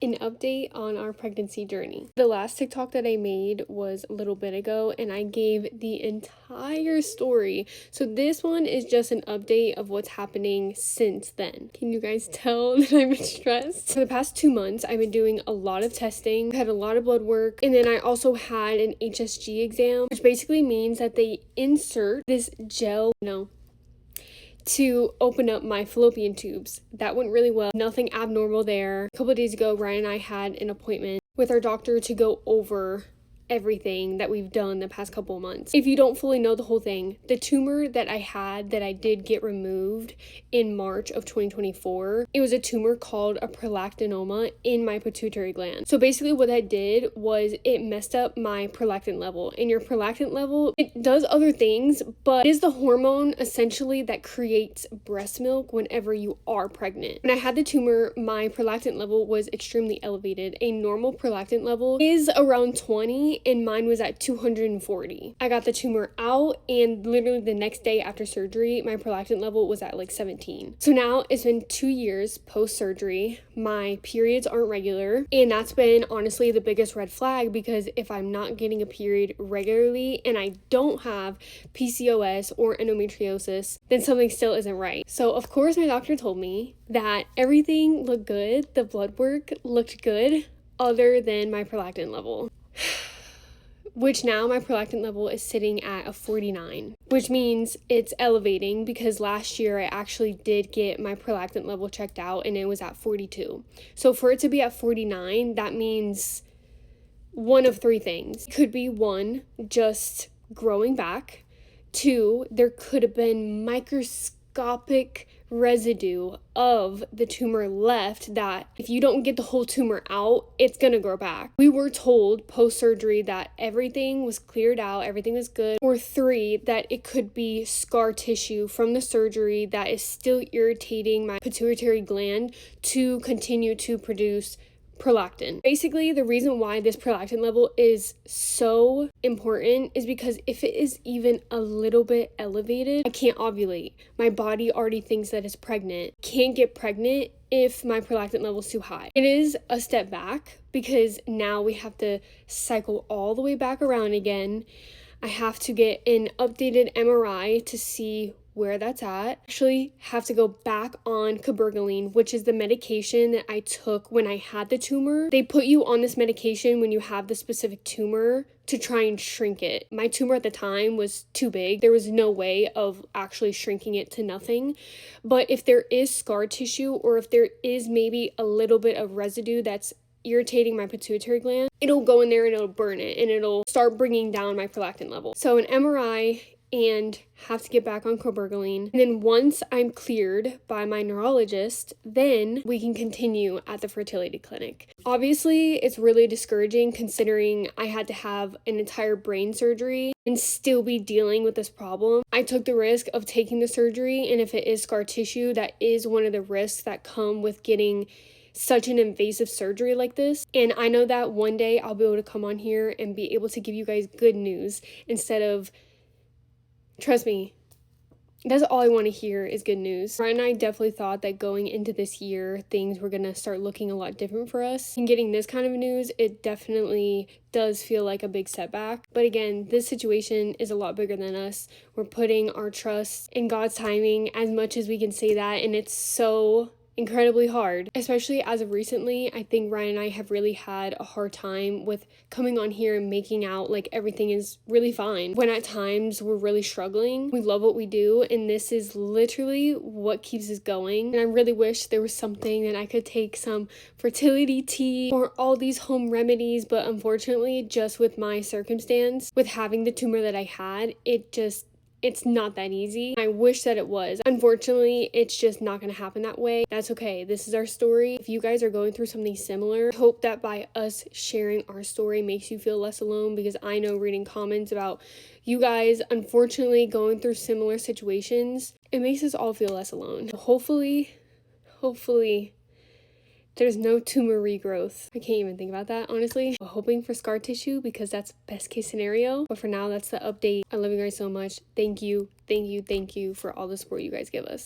An update on our pregnancy journey. The last TikTok that I made was a little bit ago and I gave the entire story. So this one is just an update of what's happening since then. Can you guys tell that I'm stressed? For the past 2 months, I've been doing a lot of testing, had a lot of blood work, and then I also had an HSG exam, which basically means that they insert this gel, to open up my fallopian tubes. That went really well. Nothing abnormal there. A couple of days ago, Ryan and I had an appointment with our doctor to go over everything that we've done the past couple of months. If you don't fully know the whole thing, the tumor that I had that I did get removed in March of 2024, it was a tumor called a prolactinoma in my pituitary gland. So basically what that did was it messed up my prolactin level. And your prolactin level, it does other things, but it is the hormone essentially that creates breast milk whenever you are pregnant. When I had the tumor, my prolactin level was extremely elevated. A normal prolactin level is around 20 and mine was at 240. I got the tumor out and literally the next day after surgery, my prolactin level was at like 17. So now it's been 2 years post-surgery. My periods aren't regular and that's been honestly the biggest red flag because if I'm not getting a period regularly and I don't have PCOS or endometriosis, then something still isn't right. So of course my doctor told me that everything looked good, the blood work looked good other than my prolactin level. Which now my prolactin level is sitting at a 49, which means it's elevating because last year I actually did get my prolactin level checked out and it was at 42. So for it to be at 49, that means one of three things. It could be one, just growing back. Two, there could have been microscopic residue of the tumor left that if you don't get the whole tumor out, it's gonna grow back. We were told post-surgery that everything was cleared out, everything was good. Or three, that it could be scar tissue from the surgery that is still irritating my pituitary gland to continue to produce prolactin. Basically, the reason why this prolactin level is so important is because if it is even a little bit elevated, I can't ovulate. My body already thinks that it's pregnant. Can't get pregnant if my prolactin level is too high. It is a step back because now we have to cycle all the way back around again. I have to get an updated MRI to see where that's at. Actually have to go back on cabergoline, which is the medication that I took when I had the tumor. They put you on this medication when you have the specific tumor to try and shrink it. My tumor at the time was too big. There was no way of actually shrinking it to nothing. But if there is scar tissue or if there is maybe a little bit of residue that's irritating my pituitary gland, it'll go in there and it'll burn it and it'll start bringing down my prolactin level. So an MRI and have to get back on cabergoline. And then once I'm cleared by my neurologist, then we can continue at the fertility clinic. Obviously, it's really discouraging considering I had to have an entire brain surgery and still be dealing with this problem. I took the risk of taking the surgery, and if it is scar tissue, that is one of the risks that come with getting such an invasive surgery like this. And I know that one day I'll be able to come on here and be able to give you guys good news instead of, trust me, that's all I want to hear is good news. Ryan and I definitely thought that going into this year, things were going to start looking a lot different for us. And getting this kind of news, it definitely does feel like a big setback. But again, this situation is a lot bigger than us. We're putting our trust in God's timing as much as we can say that. And it's so incredibly hard, especially as of recently. I think Ryan and I have really had a hard time with coming on here and making out like everything is really fine, when at times we're really struggling. We love what we do, and this is literally what keeps us going. And I really wish there was something that I could take some fertility tea or all these home remedies, but unfortunately, just with my circumstance, with having the tumor that I had, it's not that easy. I wish that it was. Unfortunately, it's just not going to happen that way. That's okay. This is our story. If you guys are going through something similar, I hope that by us sharing our story makes you feel less alone, because I know reading comments about you guys unfortunately going through similar situations, it makes us all feel less alone. Hopefully, there's no tumor regrowth. I can't even think about that, honestly. I'm hoping for scar tissue because that's best case scenario. But for now, that's the update. I love you guys so much. Thank you for all the support you guys give us.